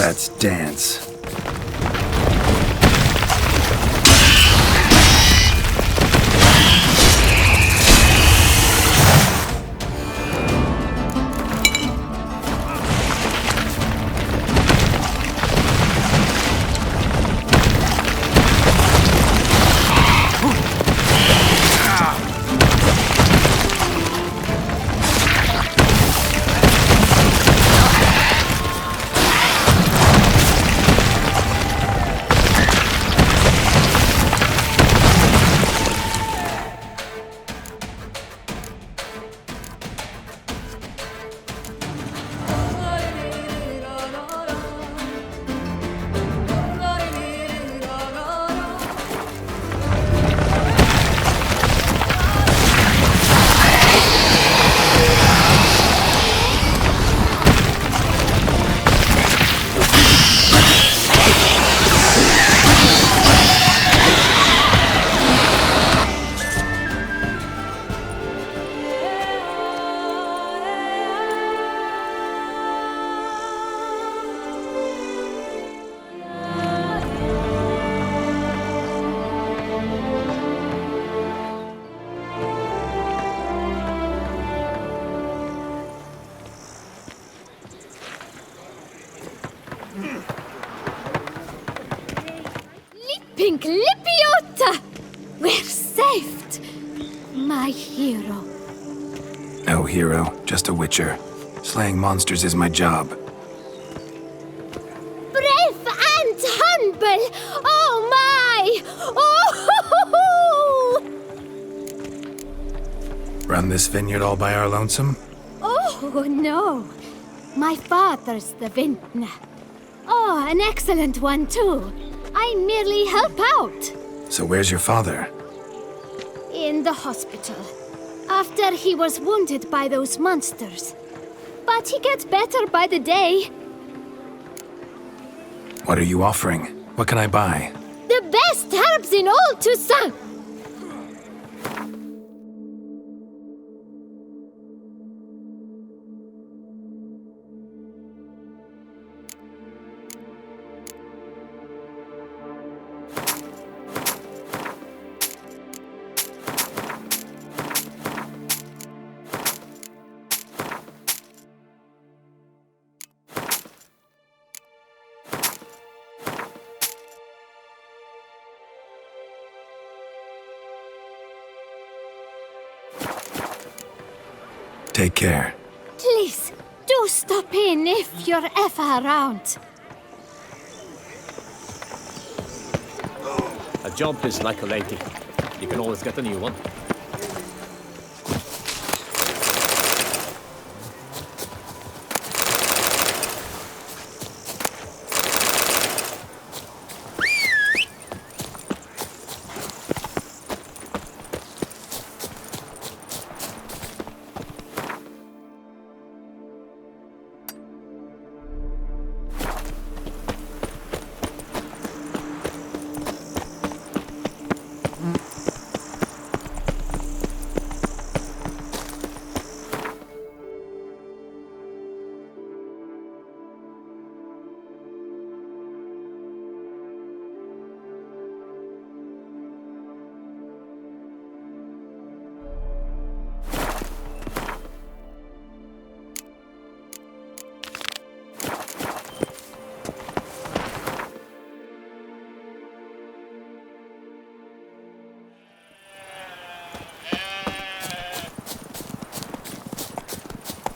Let's dance. Pink Lipiota! We're saved! My hero. No hero, just a witcher. Slaying monsters is my job. Brave and humble! Oh my! Oh! Run this vineyard all by our lonesome? Oh, no. My father's the vintner. Oh, an excellent one, too. I merely help out. So where's your father? In the hospital. After he was wounded by those monsters. But he gets better by the day. What are you offering? What can I buy? The best herbs in all Toussaint! Take care. Please, do stop in if you're ever around. A jump is like a lady. You can always get a new one.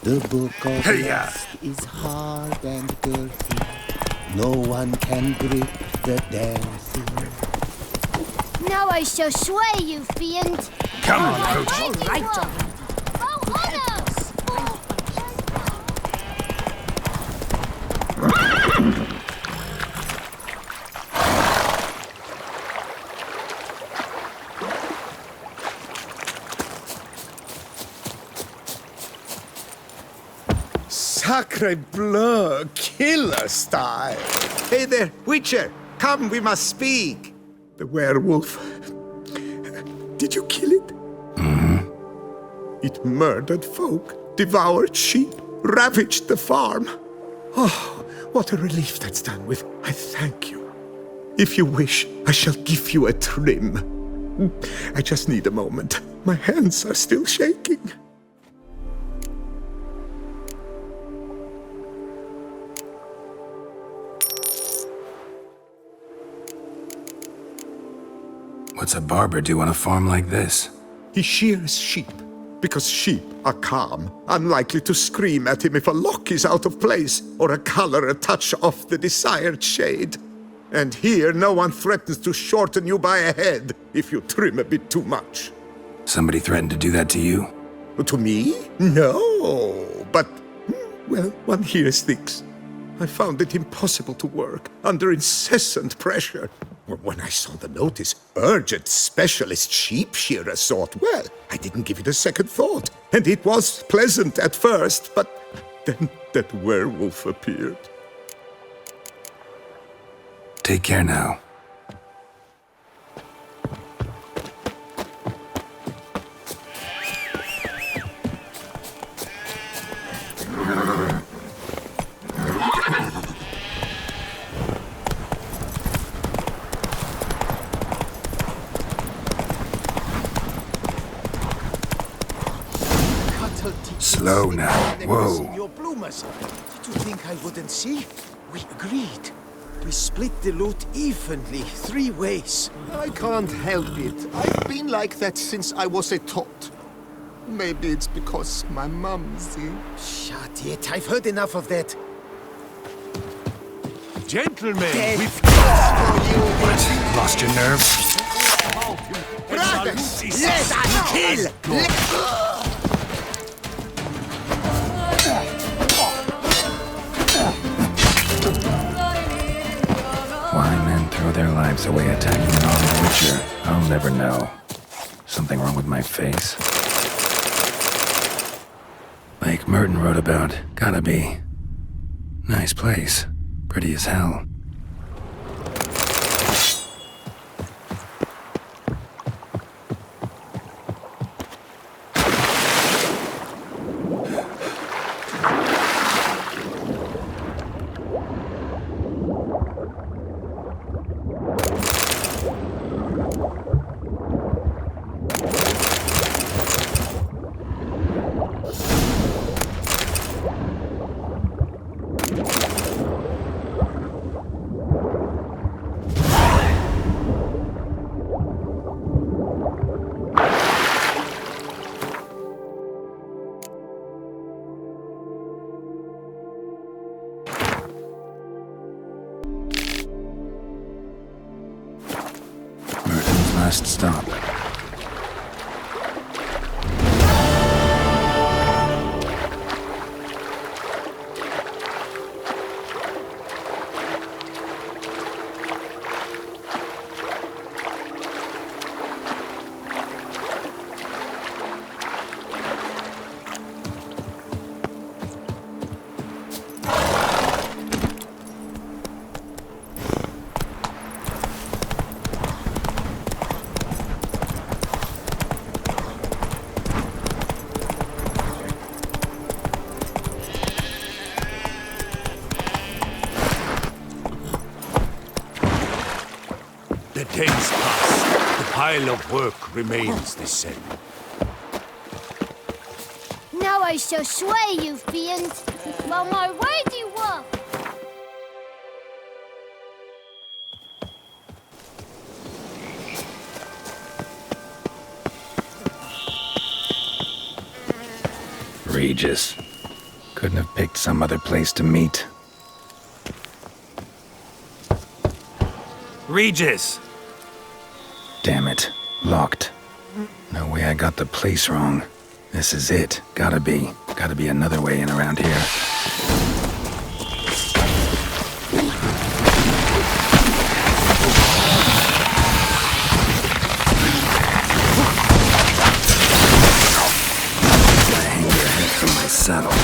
The book of lust is hard and girthy. No one can grip the damn thing. Now I shall sway you, fiend. Come on, Coach. All right, already. Sacre bleu, killer style. Hey there, Witcher, come, we must speak. The werewolf. Did you kill it? It murdered folk, devoured sheep, ravaged the farm. Oh, what a relief that's done with. I thank you. If you wish, I shall give you a trim. I just need a moment. My hands are still shaking. What's a barber do on a farm like this? He shears sheep, because sheep are calm, unlikely to scream at him if a lock is out of place or a color a touch off the desired shade. And here no one threatens to shorten you by a head if you trim a bit too much. Somebody threatened to do that to you? To me? No, but, well, one hears things. I found it impossible to work under incessant pressure. When I saw the notice, urgent specialist sheep shearer sort, well, I didn't give it a second thought. And it was pleasant at first, but then that werewolf appeared. Take care now. Slow now. Whoa. Your bloomers. Did you think I wouldn't see? We agreed. We split the loot evenly, 3 ways. I can't help it. I've been like that since I was a tot. Maybe it's because my mum, see? Shut it. I've heard enough of that. Gentlemen, we've What? Lost your nerve? Brothers, let us kill! Why men throw their lives away attacking an armed witcher, I'll never know. Something wrong with my face? Like Milton wrote about, gotta be. Nice place. Pretty as hell. Last stop. The days pass. The pile of work remains the same. Now I shall sway you, fiend, while my weighty work. Regis. Couldn't have picked some other place to meet. Regis! Damn it. Locked. No way I got the place wrong. This is it. Gotta be. Gotta be another way in around here. Gotta hang your head from my saddle.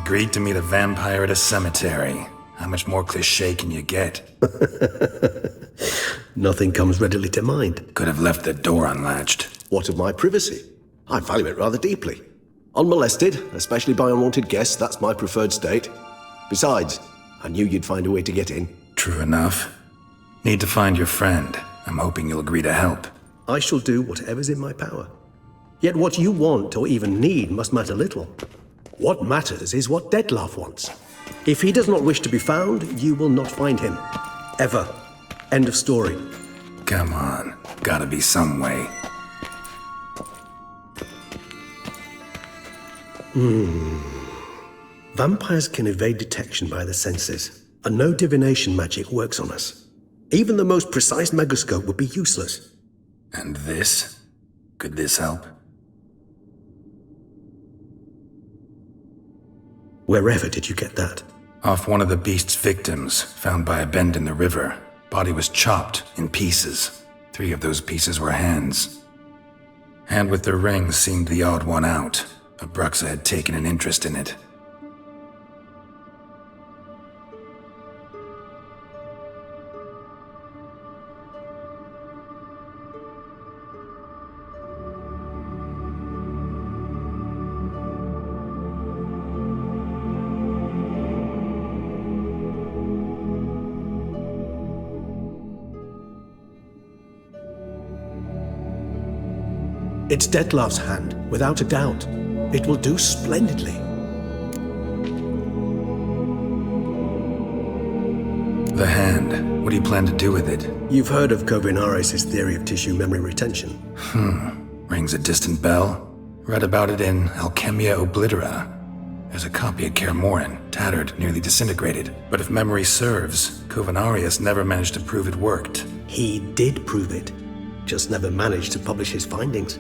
Agreed to meet a vampire at a cemetery. How much more cliché can you get? Nothing comes readily to mind. Could have left the door unlatched. What of my privacy? I value it rather deeply. Unmolested, especially by unwanted guests, that's my preferred state. Besides, I knew you'd find a way to get in. True enough. Need to find your friend. I'm hoping you'll agree to help. I shall do whatever's in my power. Yet what you want or even need must matter little. What matters is what Detlaff wants. If he does not wish to be found, you will not find him. Ever. End of story. Come on. Gotta be some way. Vampires can evade detection by the senses, and no divination magic works on us. Even the most precise megascope would be useless. And this? Could this help? Wherever did you get that? Off one of the beast's victims, found by a bend in the river. Body was chopped in pieces. 3 of those pieces were hands. Hand with the ring seemed the odd one out. Abruxa had taken an interest in it. It's Detlaff's hand, without a doubt. It will do splendidly. The hand. What do you plan to do with it? You've heard of Kovinaris' theory of tissue memory retention. Rings a distant bell. Read about it in Alchemia Oblitera. There's a copy at Kaer Morhen, tattered, nearly disintegrated. But if memory serves, Kovinaris never managed to prove it worked. He did prove it, just never managed to publish his findings.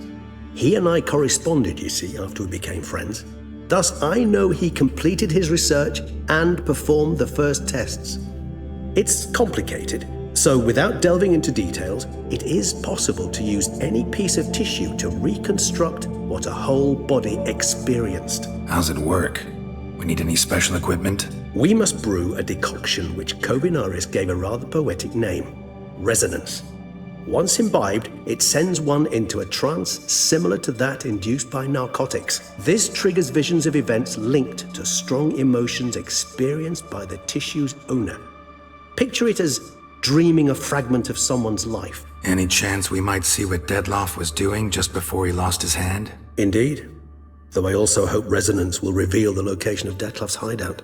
He and I corresponded, you see, after we became friends. Thus, I know he completed his research and performed the first tests. It's complicated, so without delving into details, it is possible to use any piece of tissue to reconstruct what a whole body experienced. How's it work? We need any special equipment? We must brew a decoction which Kovinaris gave a rather poetic name, resonance. Once imbibed, it sends one into a trance similar to that induced by narcotics. This triggers visions of events linked to strong emotions experienced by the tissue's owner. Picture it as dreaming a fragment of someone's life. Any chance we might see what Detlaff was doing just before he lost his hand? Indeed. Though I also hope resonance will reveal the location of Detlaff's hideout.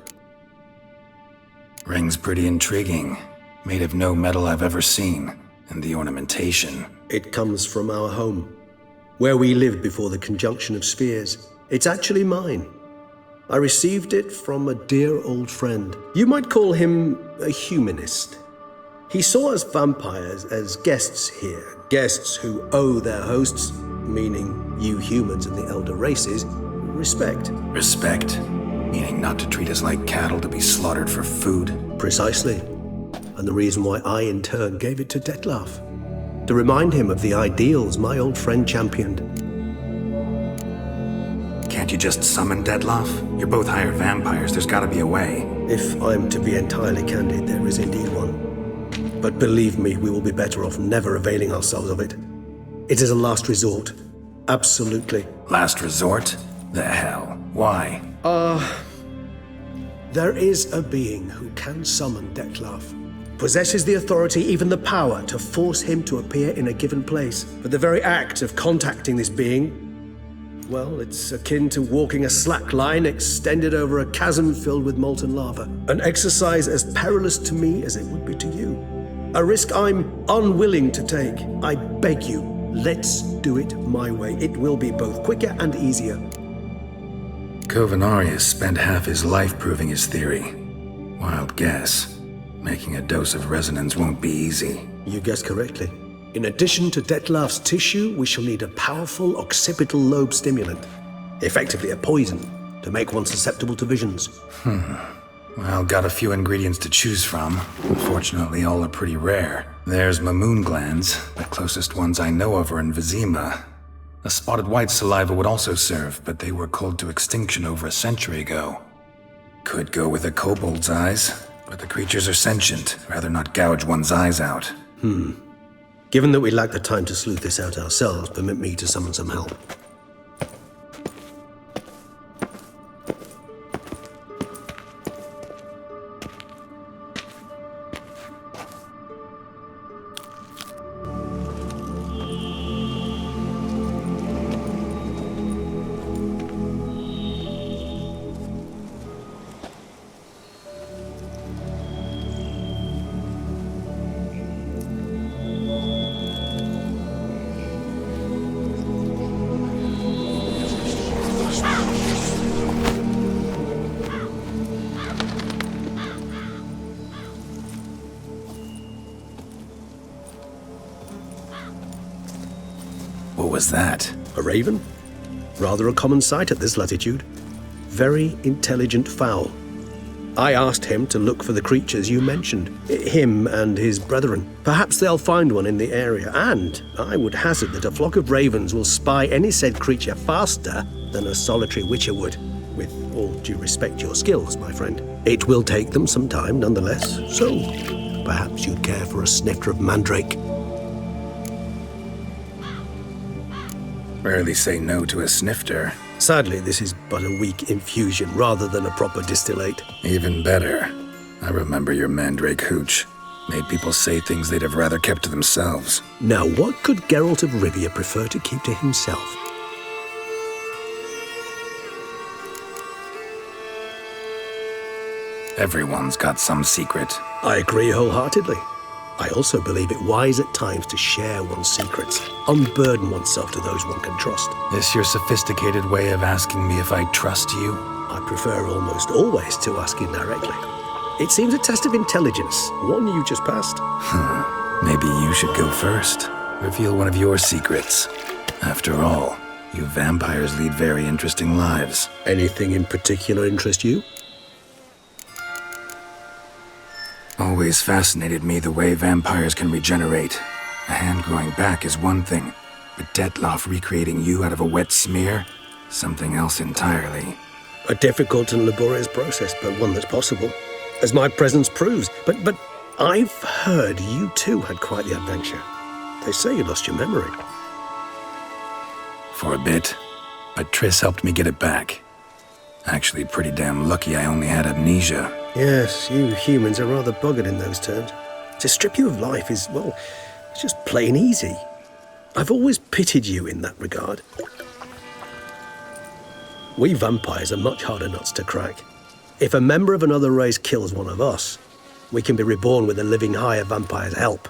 Ring's pretty intriguing. Made of no metal I've ever seen. And the ornamentation. It comes from our home, where we lived before the conjunction of spheres. It's actually mine. I received it from a dear old friend. You might call him a humanist. He saw us vampires as guests here, guests who owe their hosts, meaning you humans and the elder races, respect. Respect? Meaning not to treat us like cattle to be slaughtered for food? Precisely. And the reason why I, in turn, gave it to Detlaff. To remind him of the ideals my old friend championed. Can't you just summon Detlaff? You're both hired vampires, there's gotta be a way. If I'm to be entirely candid, there is indeed one. But believe me, we will be better off never availing ourselves of it. It is a last resort. Absolutely. Last resort? The hell? Why? There is a being who can summon Detlaff. Possesses the authority, even the power, to force him to appear in a given place. But the very act of contacting this being, well, it's akin to walking a slack line extended over a chasm filled with molten lava. An exercise as perilous to me as it would be to you. A risk I'm unwilling to take. I beg you, let's do it my way. It will be both quicker and easier. Kovinaris spent half his life proving his theory. Wild guess. Making a dose of resonance won't be easy. You guessed correctly. In addition to Detlaff's tissue, we shall need a powerful occipital lobe stimulant. Effectively a poison, to make one susceptible to visions. Well, got a few ingredients to choose from. Unfortunately, all are pretty rare. There's Mamoon glands. The closest ones I know of are in Vizima. A spotted white saliva would also serve, but they were culled to extinction over a century ago. Could go with a kobold's eyes, but the creatures are sentient. Rather not gouge one's eyes out. Given that we lack the time to sleuth this out ourselves, permit me to summon some help. What was that? A raven? Rather a common sight at this latitude. Very intelligent fowl. I asked him to look for the creatures you mentioned, him and his brethren. Perhaps they'll find one in the area, and I would hazard that a flock of ravens will spy any said creature faster than a solitary witcher would. With all due respect to your skills, my friend. It will take them some time, nonetheless, so perhaps you'd care for a snifter of mandrake. Rarely say no to a snifter. Sadly, this is but a weak infusion rather than a proper distillate. Even better. I remember your mandrake hooch. Made people say things they'd have rather kept to themselves. Now, what could Geralt of Rivia prefer to keep to himself? Everyone's got some secret. I agree wholeheartedly. I also believe it wise at times to share one's secrets, unburden oneself to those one can trust. This your sophisticated way of asking me if I trust you? I prefer almost always to ask indirectly. It seems a test of intelligence, one you just passed. Maybe you should go first. Reveal one of your secrets. After all, you vampires lead very interesting lives. Anything in particular interest you? Always fascinated me the way vampires can regenerate. A hand growing back is one thing, but Detlaff recreating you out of a wet smear? Something else entirely. A difficult and laborious process, but one that's possible, as my presence proves. But I've heard you too had quite the adventure. They say you lost your memory. For a bit, but Triss helped me get it back. Actually, pretty damn lucky I only had amnesia. Yes, you humans are rather buggered in those terms. To strip you of life is, well, it's just plain easy. I've always pitied you in that regard. We vampires are much harder nuts to crack. If a member of another race kills one of us, we can be reborn with a living higher vampire's help.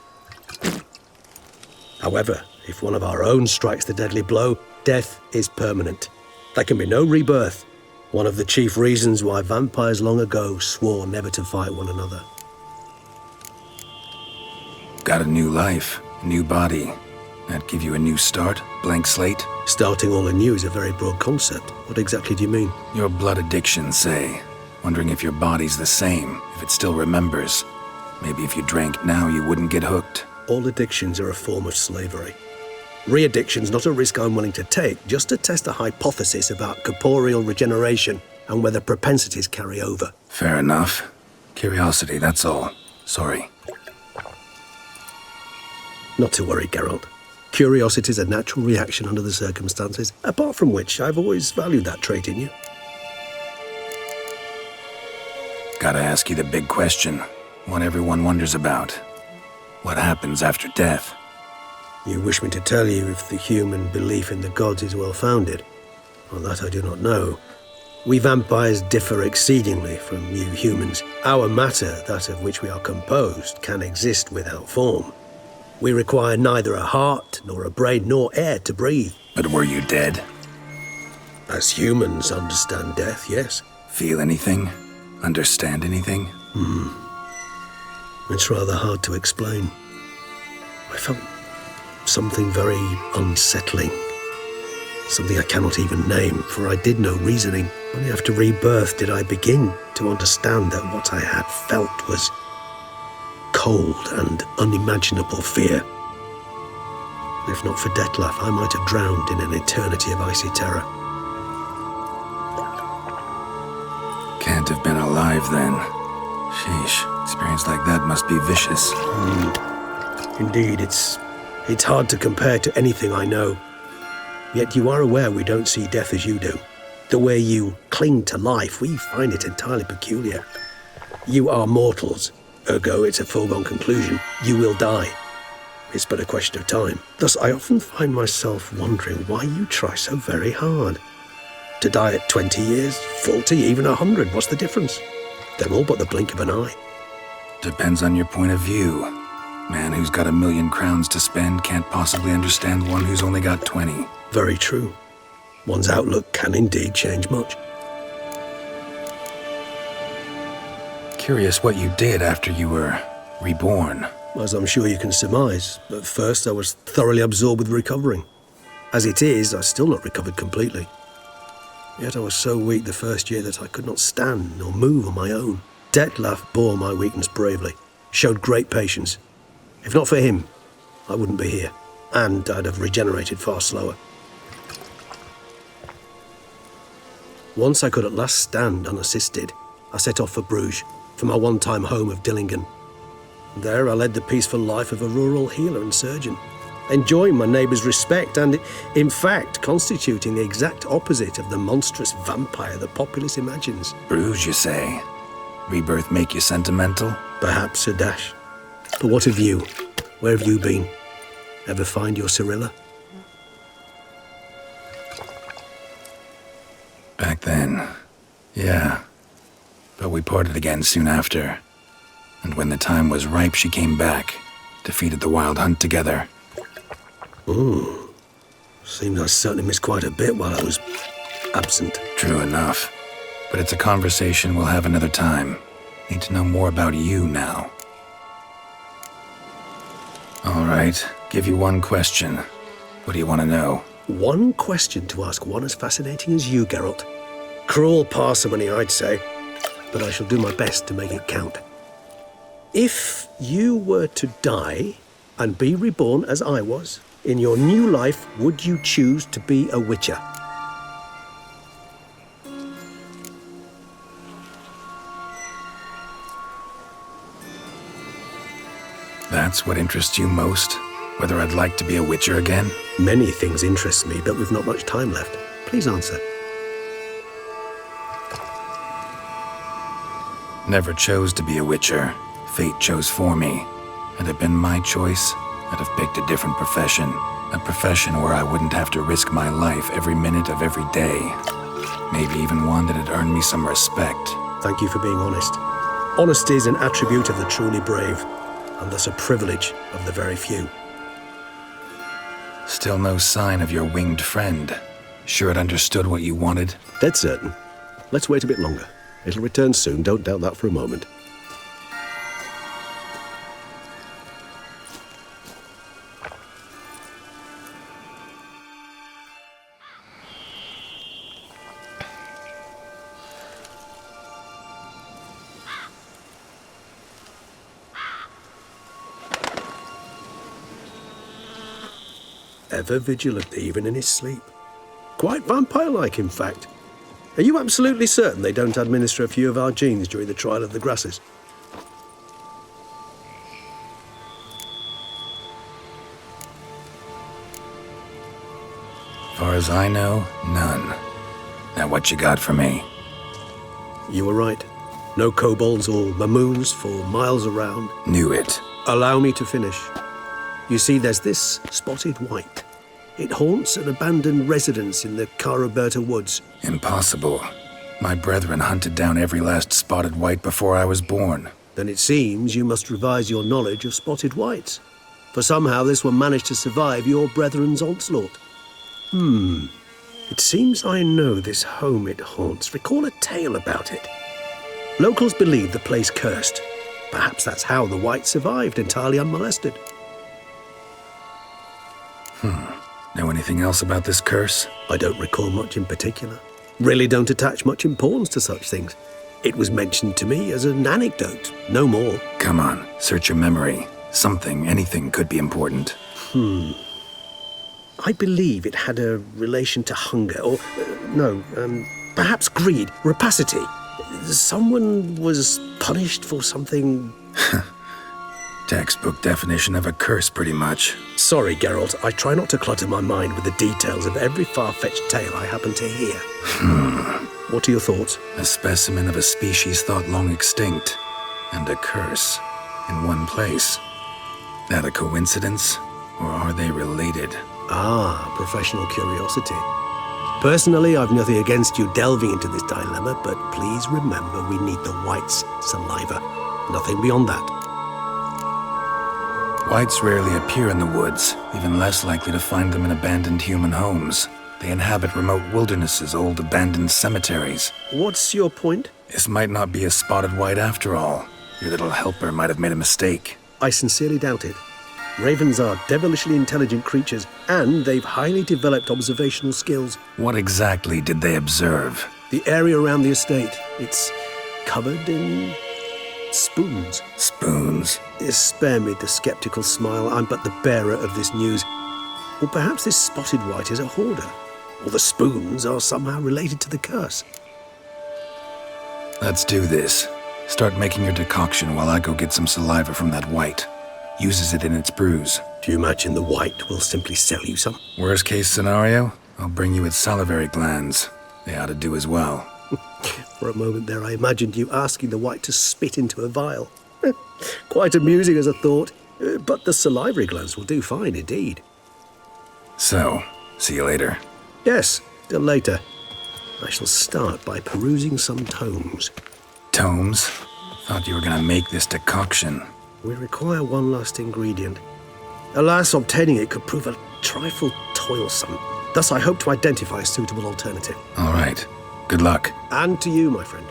However, if one of our own strikes the deadly blow, death is permanent. There can be no rebirth. One of the chief reasons why vampires long ago swore never to fight one another. Got a new life, a new body. That give you a new start? Blank slate? Starting all anew is a very broad concept. What exactly do you mean? Your blood addiction, say. Wondering if your body's the same, if it still remembers. Maybe if you drank now, you wouldn't get hooked. All addictions are a form of slavery. Re-addiction's not a risk I'm willing to take, just to test a hypothesis about corporeal regeneration and whether propensities carry over. Fair enough. Curiosity, that's all. Sorry. Not to worry, Geralt. Curiosity's a natural reaction under the circumstances, apart from which I've always valued that trait in you. Gotta ask you the big question. One everyone wonders about. What happens after death? You wish me to tell you if the human belief in the gods is well-founded? Well, that I do not know. We vampires differ exceedingly from you humans. Our matter, that of which we are composed, can exist without form. We require neither a heart, nor a brain, nor air to breathe. But were you dead? As humans understand death, yes. Feel anything? Understand anything? It's rather hard to explain. I felt something very unsettling. Something I cannot even name, for I did no reasoning. Only after rebirth did I begin to understand that what I had felt was cold and unimaginable fear. If not for Detlaff, I might have drowned in an eternity of icy terror. Can't have been a alive then. Sheesh, experience like that must be vicious. Indeed, it's hard to compare to anything I know. Yet you are aware we don't see death as you do. The way you cling to life, we find it entirely peculiar. You are mortals, ergo it's a foregone conclusion. You will die. It's but a question of time. Thus, I often find myself wondering why you try so very hard. To die at 20 years, 40, even 100, what's the difference? They're all but the blink of an eye. Depends on your point of view. Man who's got 1,000,000 crowns to spend can't possibly understand one who's only got 20. Very true. One's outlook can indeed change much. Curious what you did after you were reborn. As I'm sure you can surmise, at first I was thoroughly absorbed with recovering. As it is, I've still not recovered completely. Yet I was so weak the first year that I could not stand nor move on my own. Detlaff bore my weakness bravely, showed great patience. If not for him, I wouldn't be here, and I'd have regenerated far slower. Once I could at last stand unassisted, I set off for Bruges, for my one-time home of Dillingen. There I led the peaceful life of a rural healer and surgeon, enjoying my neighbours' respect and, in fact, constituting the exact opposite of the monstrous vampire the populace imagines. Bruges, you say? Rebirth make you sentimental? Perhaps a dash. But what of you? Where have you been? Ever find your Cyrilla? Back then, yeah. But we parted again soon after. And when the time was ripe, she came back, defeated the wild hunt together. Seems I certainly missed quite a bit while I was absent. True enough. But it's a conversation we'll have another time. Need to know more about you now. All right, give you one question. What do you want to know? One question to ask one as fascinating as you, Geralt. Cruel parsimony, I'd say, but I shall do my best to make it count. If you were to die and be reborn as I was, in your new life, would you choose to be a witcher? That's what interests you most? Whether I'd like to be a witcher again? Many things interest me, but we've not much time left. Please answer. Never chose to be a witcher. Fate chose for me. Had it been my choice, I'd have picked a different profession. A profession where I wouldn't have to risk my life every minute of every day. Maybe even one that'd earn me some respect. Thank you for being honest. Honesty is an attribute of the truly brave, and thus a privilege of the very few. Still no sign of your winged friend. Sure it understood what you wanted? Dead certain. Let's wait a bit longer. It'll return soon, don't doubt that for a moment. Ever vigilant, even in his sleep. Quite vampire-like, in fact. Are you absolutely certain they don't administer a few of our genes during the trial of the grasses? Far as I know, none. Now what you got for me? You were right. No kobolds or mamoons for miles around. Knew it. Allow me to finish. You see, there's this spotted wight. It haunts an abandoned residence in the Caraberta woods. Impossible. My brethren hunted down every last spotted wight before I was born. Then it seems you must revise your knowledge of spotted wights. For somehow this one managed to survive your brethren's onslaught. It seems I know this home it haunts. Recall a tale about it. Locals believe the place cursed. Perhaps that's how the wight survived entirely unmolested. Know anything else about this curse? I don't recall much in particular. Really don't attach much importance to such things. It was mentioned to me as an anecdote, no more. Come on, search your memory. Something, anything could be important. I believe it had a relation to hunger, or, perhaps greed, rapacity. Someone was punished for something... Textbook definition of a curse, pretty much. Sorry, Geralt. I try not to clutter my mind with the details of every far-fetched tale I happen to hear. What are your thoughts? A specimen of a species thought long extinct, and a curse in one place. That a coincidence, or are they related? Ah, professional curiosity. Personally, I've nothing against you delving into this dilemma, but please remember we need the wight's saliva. Nothing beyond that. Wights rarely appear in the woods, even less likely to find them in abandoned human homes. They inhabit remote wildernesses, old abandoned cemeteries. What's your point? This might not be a spotted wight after all. Your little helper might have made a mistake. I sincerely doubt it. Ravens are devilishly intelligent creatures, and they've highly developed observational skills. What exactly did they observe? The area around the estate. It's covered in spoons. Spoons? Spare me the skeptical smile. I'm but the bearer of this news. Or perhaps this spotted wight is a hoarder. Or the spoons are somehow related to the curse. Let's do this. Start making your decoction while I go get some saliva from that wight. Uses it in its brews. Do you imagine the wight will simply sell you some? Worst case scenario, I'll bring you its salivary glands. They ought to do as well. For a moment there, I imagined you asking the wight to spit into a vial. Quite amusing as a thought, but the salivary glands will do fine indeed. So, see you later. Yes, till later. I shall start by perusing some tomes. Tomes? Thought you were gonna make this decoction. We require one last ingredient. Alas, obtaining it could prove a trifle toilsome. Thus, I hope to identify a suitable alternative. All right. Good luck. And to you, my friend.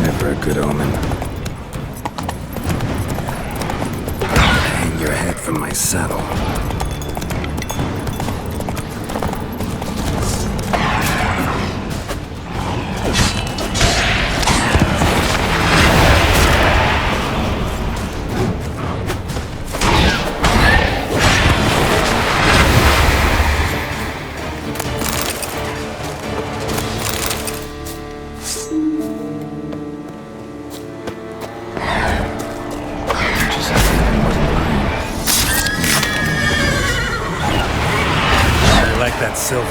Never a good omen. Hang your head from my saddle. That silver.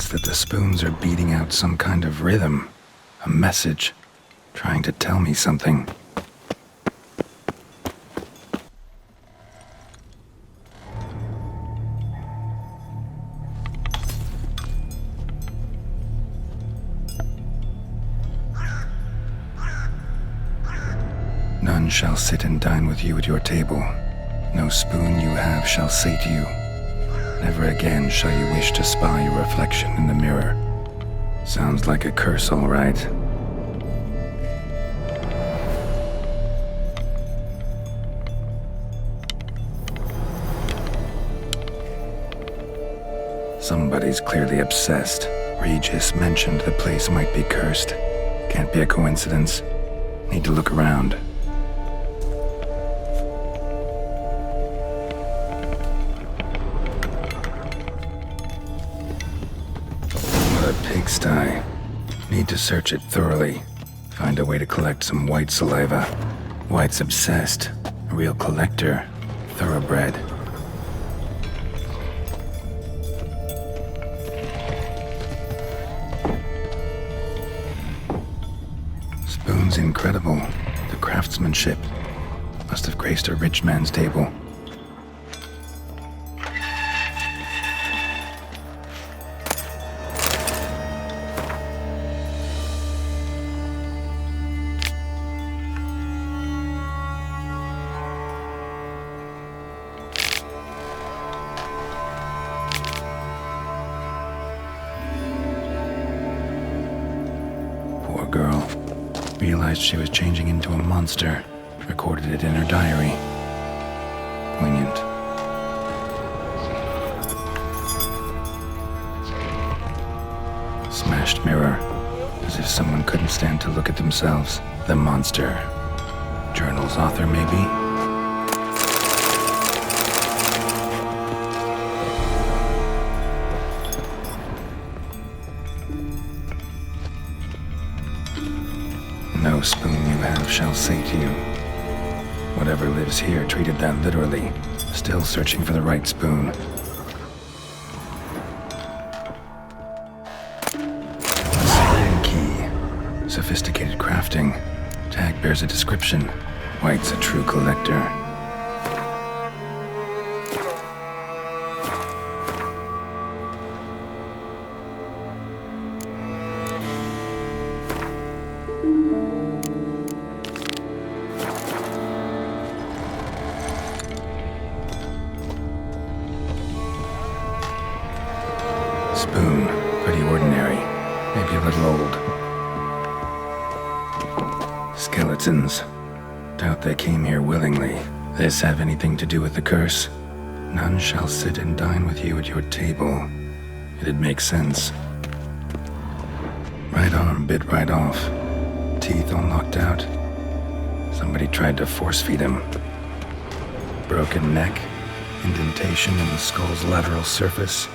notice that the spoons are beating out some kind of rhythm, a message, trying to tell me something. None shall sit and dine with you at your table. No spoon you have shall say to you, never again shall you wish to spy your reflection in the mirror. Sounds like a curse, all right. Somebody's clearly obsessed. Regis mentioned the place might be cursed. Can't be a coincidence. Need to look around. What a pigsty. Need to search it thoroughly. Find a way to collect some wight saliva. Wight's obsessed. A real collector. Thoroughbred. Spoon's incredible. The craftsmanship. Must have graced a rich man's table. Poor girl. Realized she was changing into a monster. Recorded it in her diary. Poignant. Smashed mirror. As if someone couldn't stand to look at themselves. The monster. Journal's author, maybe? No spoon you have shall say to you. Whatever lives here treated that literally. Still searching for the right spoon. Sailing key. Sophisticated crafting. Tag bears a description. Wight's a true collector. Spoon, pretty ordinary, maybe a little old. Skeletons. Doubt they came here willingly. This have anything to do with the curse? None shall sit and dine with you at your table. It'd make sense. Right arm bit right off. Teeth all knocked out. Somebody tried to force feed him. Broken neck. Indentation in the skull's lateral surface.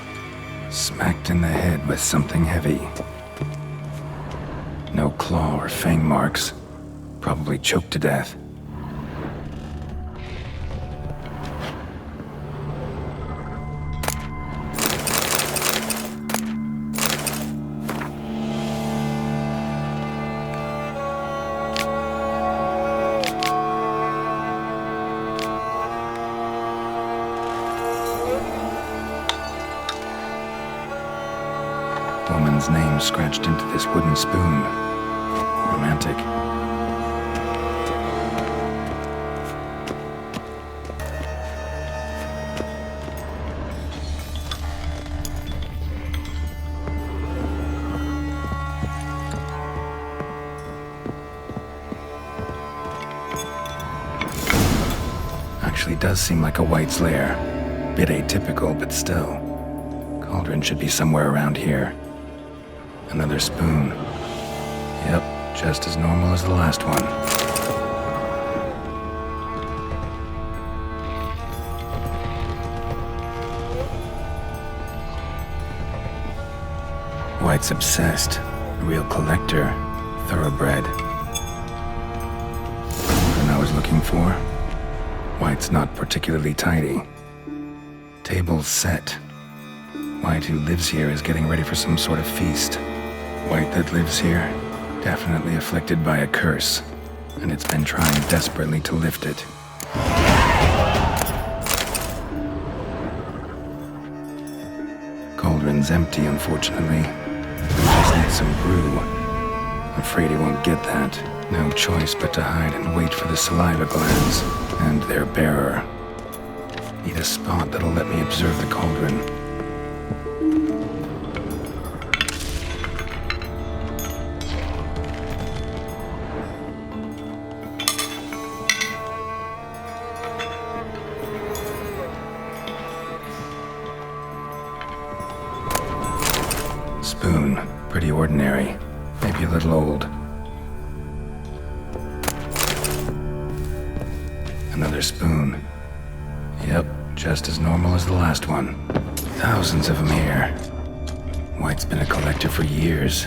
Smacked in the head with something heavy. No claw or fang marks. Probably choked to death. Woman's name scratched into this wooden spoon. Romantic. Actually does seem like a wight's lair. Bit atypical, but still. Cauldron should be somewhere around here. Another spoon. Yep, just as normal as the last one. Wight's obsessed. A real collector. Thoroughbred. What I was looking for? Wight's not particularly tidy. Table's set. Wight who lives here is getting ready for some sort of feast. Wight that lives here, definitely afflicted by a curse, and it's been trying desperately to lift it. Cauldron's empty, unfortunately. Just need some brew. Afraid he won't get that. No choice but to hide and wait for the saliva glands and their bearer. Need a spot that'll let me observe the cauldron. Spoon. Pretty ordinary. Maybe a little old. Another spoon. Yep, just as normal as the last one. Thousands of them here. Wight's been a collector for years.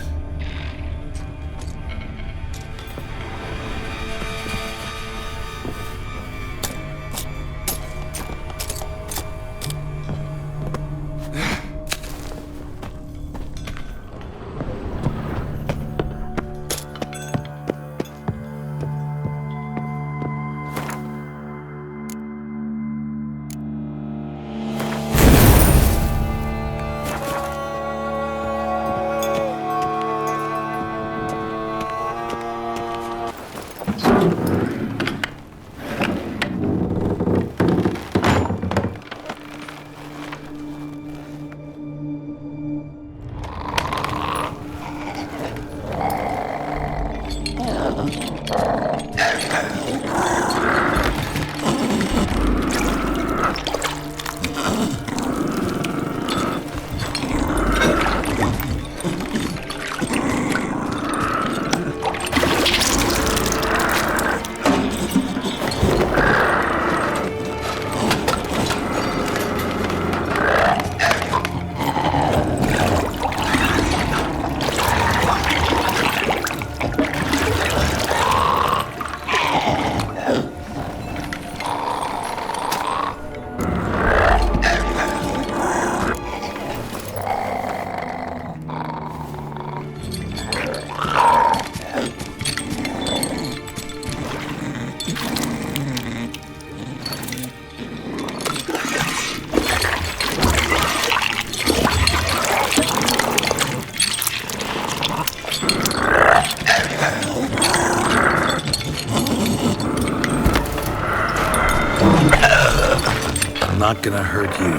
Not gonna hurt you.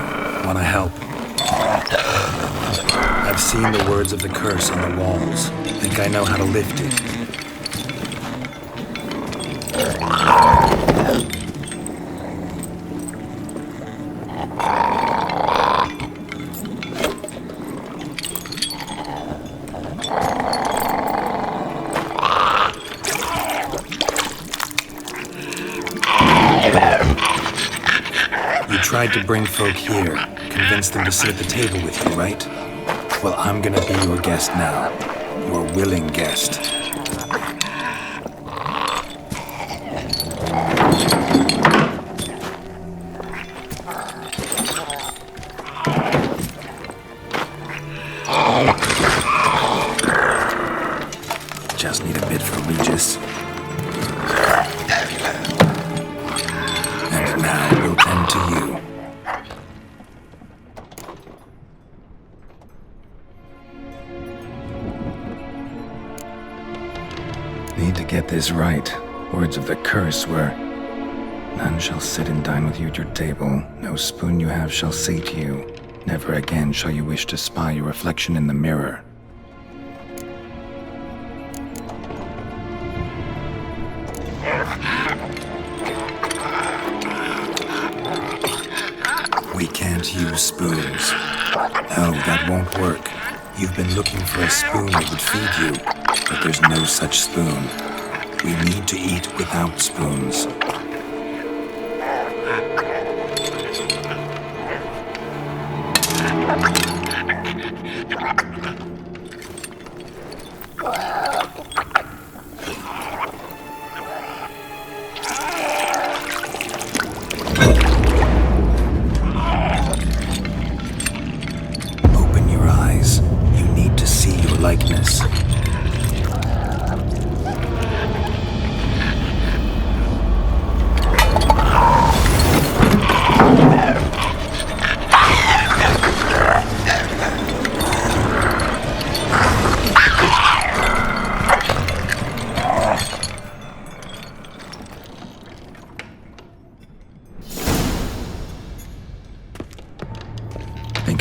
Wanna help? I've seen the words of the curse on the walls. Think I know how to lift it. Tried to bring folk here, convince them to sit at the table with you, right? Well, I'm gonna be your guest now. Your willing guest. Just need a bit for Regis. And now we'll tend to you. Need to get this right. Words of the curse were, none shall sit and dine with you at your table. No spoon you have shall sate you. Never again shall you wish to spy your reflection in the mirror. We can't use spoons. No, that won't work. You've been looking for a spoon that would feed you, but there's no such spoon. We need to eat without spoons.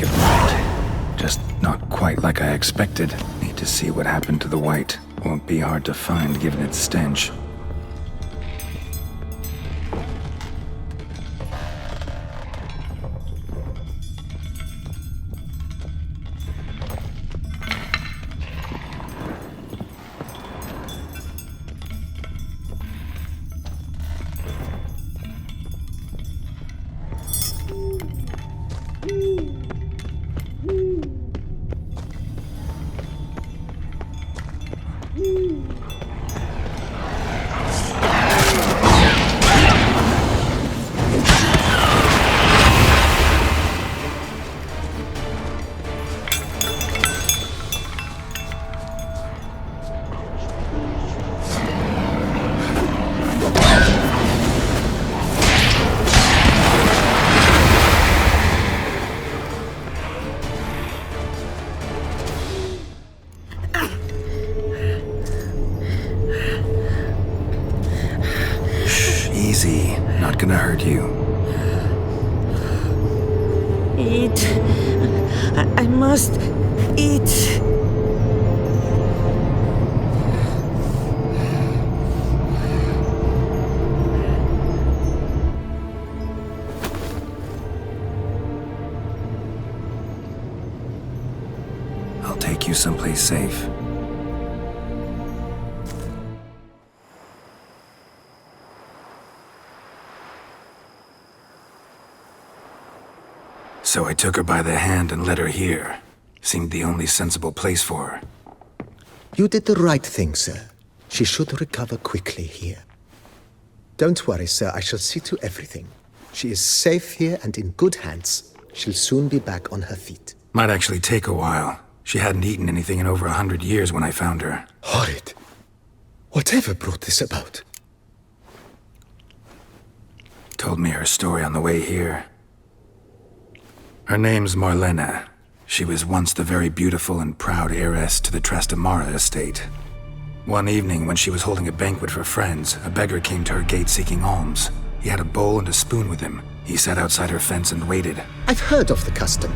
it worked. Just not quite like I expected. Need to see what happened to the wight. Won't be hard to find given its stench. Easy, not gonna hurt you. Eat. I must eat. I'll take you someplace safe. So I took her by the hand and led her here. Seemed the only sensible place for her. You did the right thing, sir. She should recover quickly here. Don't worry, sir. I shall see to everything. She is safe here and in good hands. She'll soon be back on her feet. Might actually take a while. She hadn't eaten anything in over 100 years when I found her. Horrid. Whatever brought this about? Told me her story on the way here. Her name's Marlena. She was once the very beautiful and proud heiress to the Trastamara estate. One evening, when she was holding a banquet for friends, a beggar came to her gate seeking alms. He had a bowl and a spoon with him. He sat outside her fence and waited. I've heard of the custom.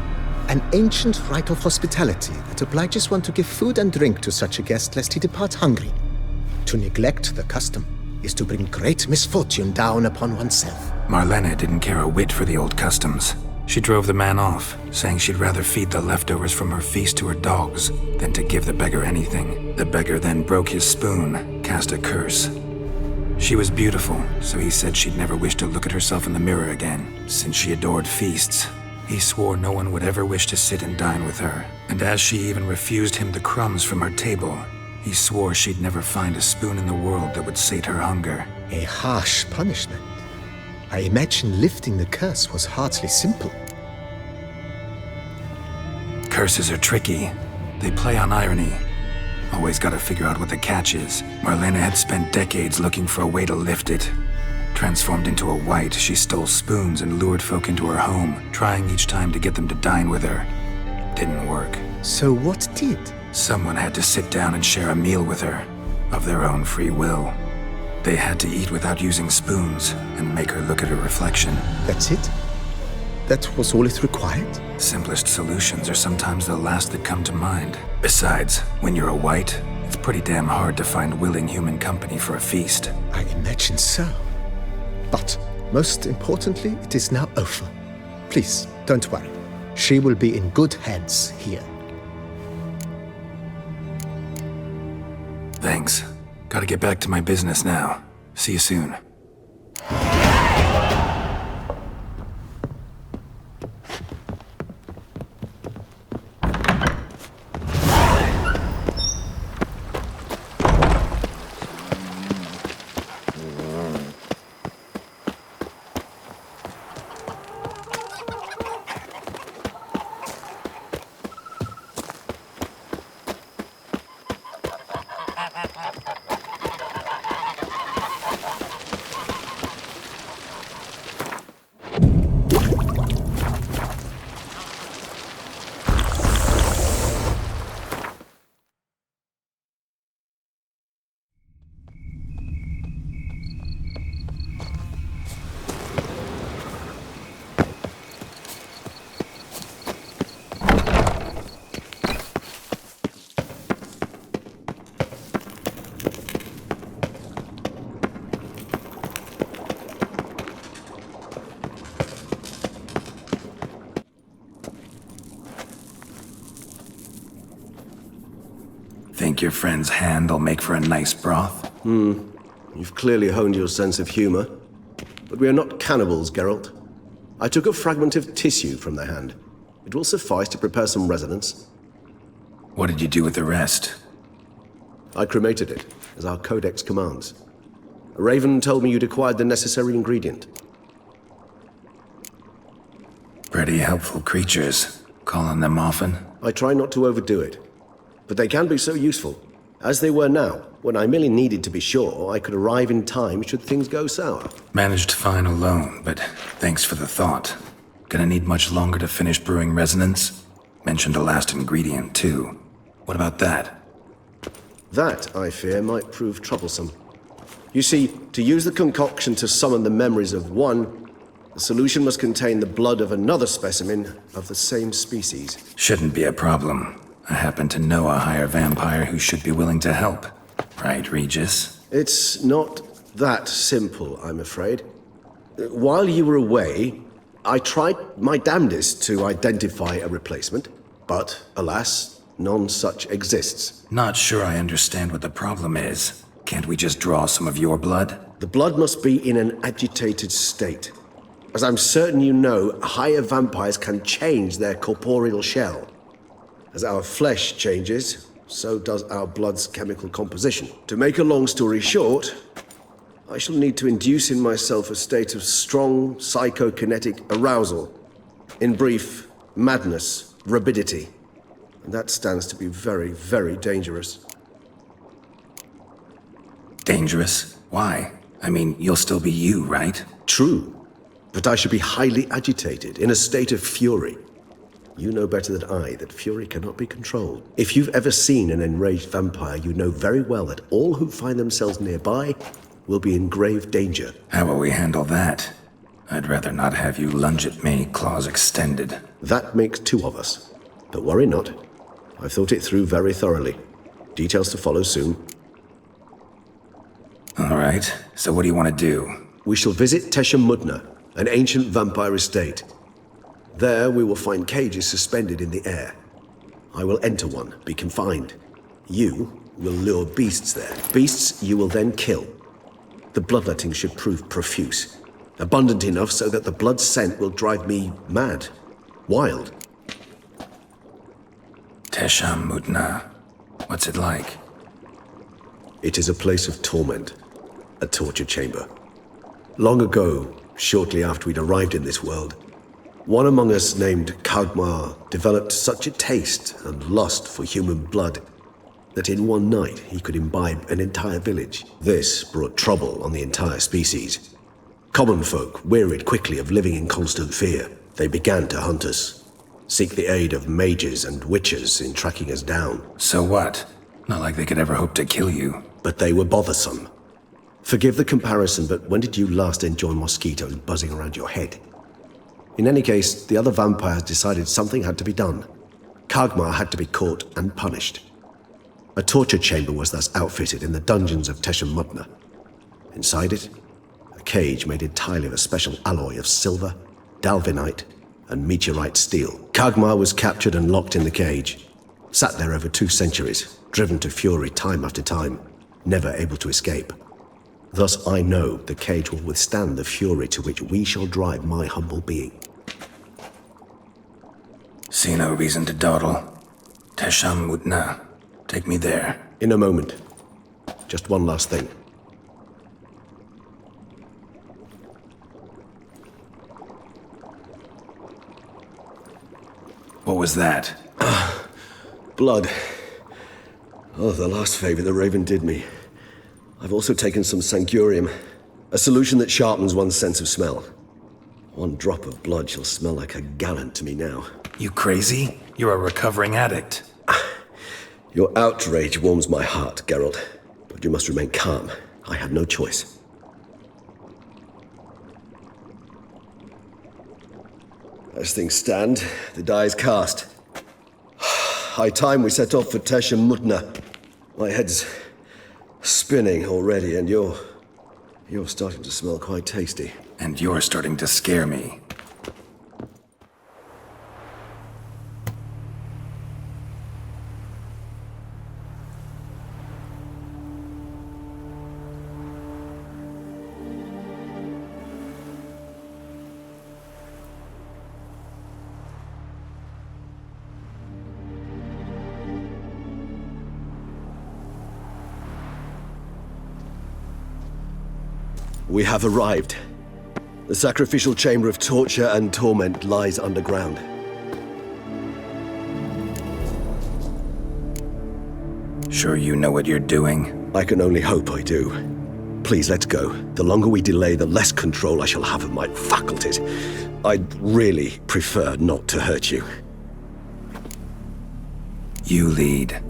An ancient rite of hospitality that obliges one to give food and drink to such a guest lest he depart hungry. To neglect the custom is to bring great misfortune down upon oneself. Marlena didn't care a whit for the old customs. She drove the man off, saying she'd rather feed the leftovers from her feast to her dogs than to give the beggar anything. The beggar then broke his spoon, cast a curse. She was beautiful, so he said she'd never wish to look at herself in the mirror again. Since she adored feasts, he swore no one would ever wish to sit and dine with her. And as she even refused him the crumbs from her table, he swore she'd never find a spoon in the world that would sate her hunger. A harsh punishment. I imagine lifting the curse was hardly simple. Curses are tricky. They play on irony. Always gotta figure out what the catch is. Marlena had spent decades looking for a way to lift it. Transformed into a wight, she stole spoons and lured folk into her home, trying each time to get them to dine with her. Didn't work. So what did? Someone had to sit down and share a meal with her, of their own free will. They had to eat without using spoons and make her look at her reflection. That's it? That was all it required? Simplest solutions are sometimes the last that come to mind. Besides, when you're a wight, it's pretty damn hard to find willing human company for a feast. I imagine so. But, most importantly, it is now over. Please, don't worry. She will be in good hands here. Thanks. Gotta get back to my business now. See you soon. think your friend's hand will make for a nice broth? You've clearly honed your sense of humor. But we are not cannibals, Geralt. I took a fragment of tissue from the hand. It will suffice to prepare some resonance. What did you do with the rest? I cremated it, as our codex commands. A raven told me you'd acquired the necessary ingredient. Pretty helpful creatures. Call on them often? I try not to overdo it, but they can be so useful. As they were now, when I merely needed to be sure I could arrive in time should things go sour. Managed fine alone, but thanks for the thought. Gonna need much longer to finish brewing resonance? Mentioned a last ingredient, too. What about that? That, I fear, might prove troublesome. You see, to use the concoction to summon the memories of one, the solution must contain the blood of another specimen of the same species. Shouldn't be a problem. I happen to know a higher vampire who should be willing to help. Right, Regis? It's not that simple, I'm afraid. While you were away, I tried my damnedest to identify a replacement, but alas, none such exists. Not sure I understand what the problem is. Can't we just draw some of your blood? The blood must be in an agitated state. As I'm certain you know, higher vampires can change their corporeal shell. As our flesh changes, so does our blood's chemical composition. To make a long story short, I shall need to induce in myself a state of strong psychokinetic arousal. In brief, madness, rabidity. And that stands to be very, very dangerous. Dangerous? Why? I mean, you'll still be you, right? True. But I should be highly agitated, in a state of fury. You know better than I that fury cannot be controlled. If you've ever seen an enraged vampire, you know very well that all who find themselves nearby will be in grave danger. How will we handle that? I'd rather not have you lunge at me, claws extended. That makes two of us. But worry not. I've thought it through very thoroughly. Details to follow soon. All right, so what do you want to do? We shall visit Toussaint, an ancient vampire estate. There we will find cages suspended in the air. I will enter one, be confined. You will lure beasts there. Beasts you will then kill. The bloodletting should prove profuse. Abundant enough so that the blood scent will drive me mad. Wild. Toussaint. What's it like? It is a place of torment. A torture chamber. Long ago, shortly after we'd arrived in this world, one among us named Kagmar developed such a taste and lust for human blood that in one night he could imbibe an entire village. This brought trouble on the entire species. Common folk wearied quickly of living in constant fear. They began to hunt us, seek the aid of mages and witches in tracking us down. So what? Not like they could ever hope to kill you. But they were bothersome. Forgive the comparison, but when did you last enjoy mosquitoes buzzing around your head? In any case, the other vampires decided something had to be done. Kagmar had to be caught and punished. A torture chamber was thus outfitted in the dungeons of Toussaint. Inside it, a cage made entirely of a special alloy of silver, dalvinite, and meteorite steel. Kagmar was captured and locked in the cage. Sat there over 2 centuries, driven to fury time after time, never able to escape. Thus I know the cage will withstand the fury to which we shall drive my humble being. See no reason to dawdle. Toussaint. Take me there. In a moment. Just one last thing. What was that? Blood. Oh, the last favor the Raven did me. I've also taken some Sangurium, a solution that sharpens one's sense of smell. One drop of blood shall smell like a gallon to me now. You crazy? You're a recovering addict. Your outrage warms my heart, Geralt. But you must remain calm. I had no choice. As things stand, the die is cast. High time we set off for Toussaint. My head's spinning already, and you're starting to smell quite tasty. And you're starting to scare me. We have arrived. The sacrificial chamber of torture and torment lies underground. Sure you know what you're doing? I can only hope I do. Please, let's go. The longer we delay, the less control I shall have of my faculties. I'd really prefer not to hurt you. You lead.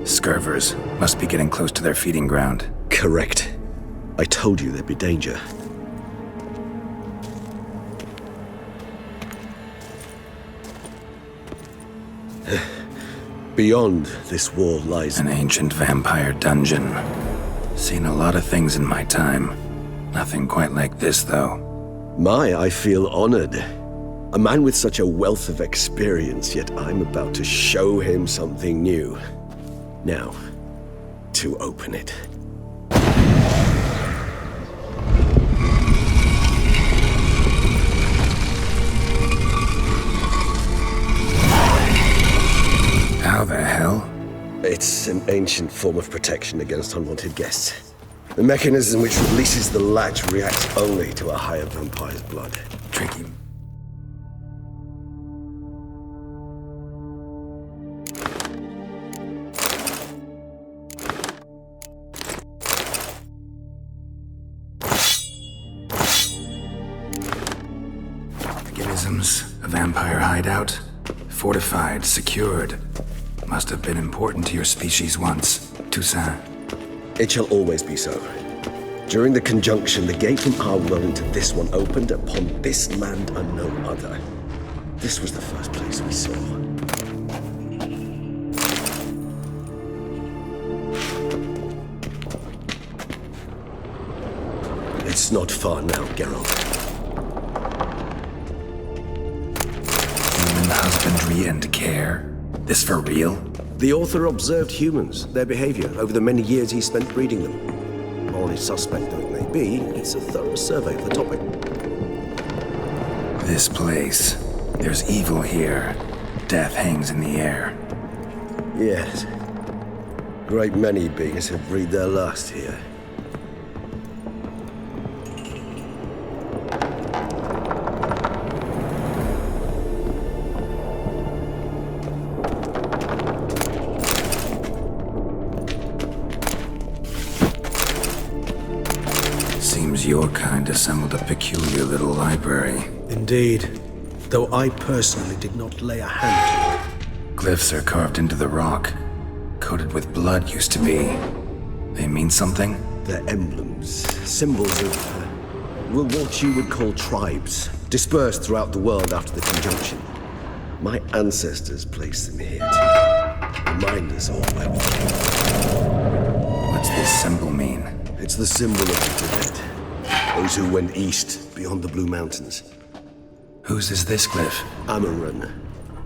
Scurvers must be getting close to their feeding ground. Correct. I told you there'd be danger. Beyond this wall lies an ancient vampire dungeon. Seen a lot of things in my time. Nothing quite like this, though. I feel honored. A man with such a wealth of experience, yet I'm about to show him something new. Now, to open it. How the hell? It's an ancient form of protection against unwanted guests. The mechanism which releases the latch reacts only to a higher vampire's blood. Tricky. A vampire hideout? Fortified, secured. Must have been important to your species once, Toussaint. It shall always be so. During the conjunction, the gate from our world into this one opened upon this land and no other. This was the first place we saw. It's not far now, Geralt. Husbandry and care? This for real? The author observed humans, their behavior, over the many years he spent breeding them. Morally suspect though it may be, it's a thorough survey of the topic. This place. There's evil here. Death hangs in the air. Yes. Great many beings have breathed their last here. Your kind assembled a peculiar little library. Indeed, though I personally did not lay a hand to it. Glyphs are carved into the rock. Coated with blood used to be. They mean something? They're emblems, symbols of, what you would call tribes, dispersed throughout the world after the conjunction. My ancestors placed them here to remind us all where we came from. What's this symbol mean? It's the symbol of the dead. Those who went east, beyond the Blue Mountains. Whose is this glyph? Amaran.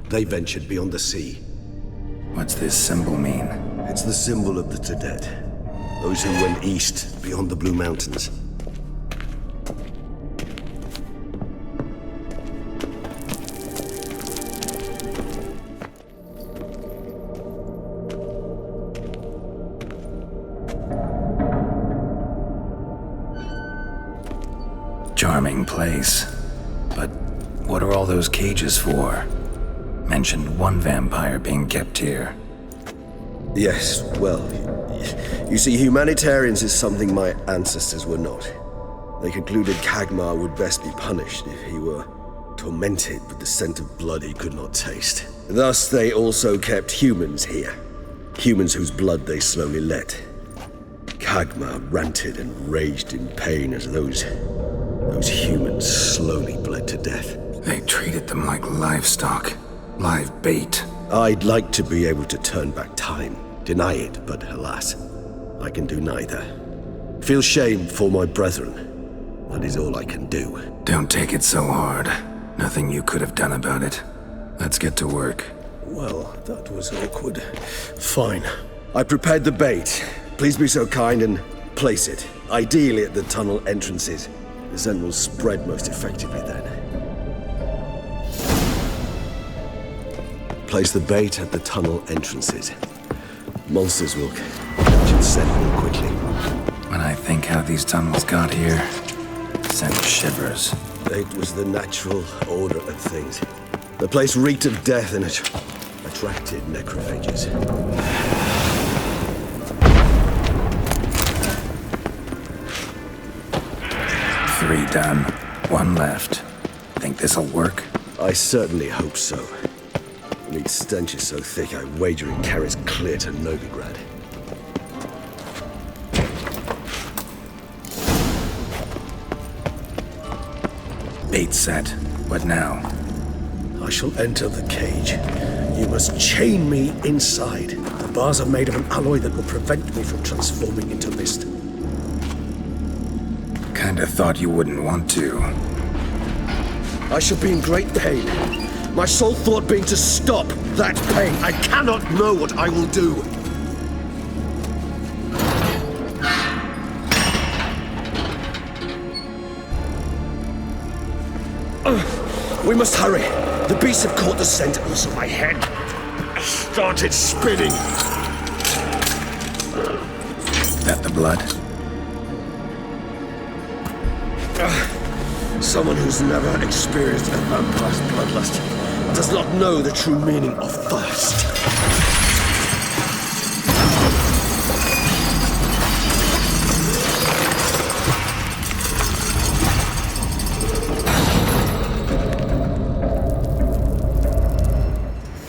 They ventured beyond the sea. What's this symbol mean? It's the symbol of the Toussaint. Those who went east, beyond the Blue Mountains. Charming place. But what are all those cages for? Mentioned one vampire being kept here. Yes, well, you see, humanitarians is something my ancestors were not. They concluded Kagmar would best be punished if he were tormented with the scent of blood he could not taste. Thus, they also kept humans here. Humans whose blood they slowly let. Kagmar ranted and raged in pain as those humans slowly bled to death. They treated them like livestock. Live bait. I'd like to be able to turn back time. Deny it, but alas, I can do neither. Feel shame for my brethren. That is all I can do. Don't take it so hard. Nothing you could have done about it. Let's get to work. Well, that was awkward. Fine. I prepared the bait. Please be so kind and place it, ideally at the tunnel entrances. The scent will spread most effectively then. Place the bait at the tunnel entrances. Monsters will catch its scent more quickly. When I think how these tunnels got here, send shivers. It was the natural order of things. The place reeked of death and it attracted necrophages. 3 done. 1 left. Think this'll work? I certainly hope so. The meat stench is so thick, I wager it carries clear to Novigrad. Bait set. What now? I shall enter the cage. You must chain me inside. The bars are made of an alloy that will prevent me from transforming into mist. Kinda thought you wouldn't want to. I shall be in great pain. My sole thought being to stop that pain. I cannot know what I will do. We must hurry. The beasts have caught the scent, also my head started spinning. That the blood? Someone who's never experienced a vampire's bloodlust does not know the true meaning of thirst.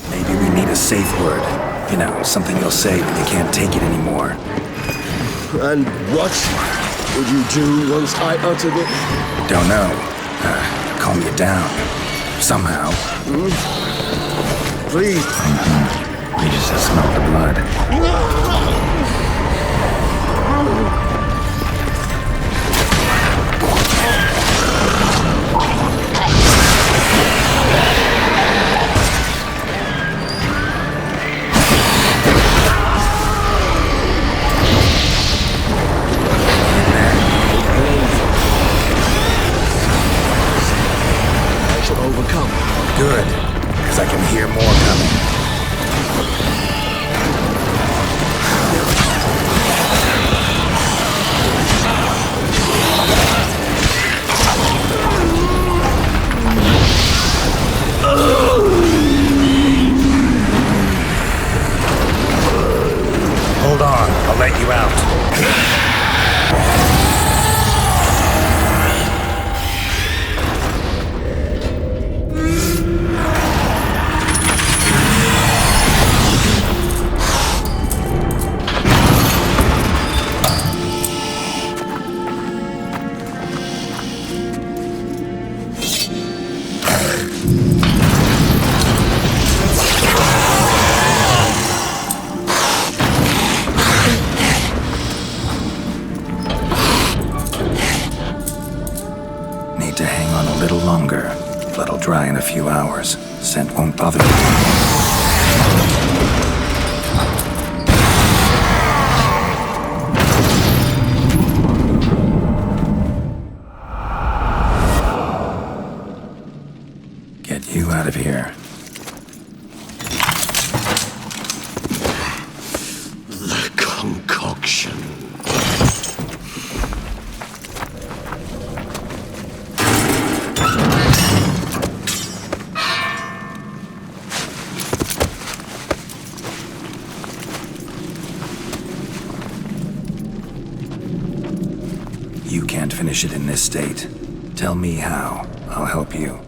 Maybe we need a safe word. You know, something you'll say when you can't take it anymore. And what would you do once I uttered it? Don't know. Calm you down. Somehow. Please. We just smell the blood. Good, because I can hear more coming. Hold on, I'll let you out. Need to hang on a little longer. Blood'll dry in a few hours. Scent won't bother you. Get you out of here. The concoction. You can't finish it in this state. Tell me how. I'll help you.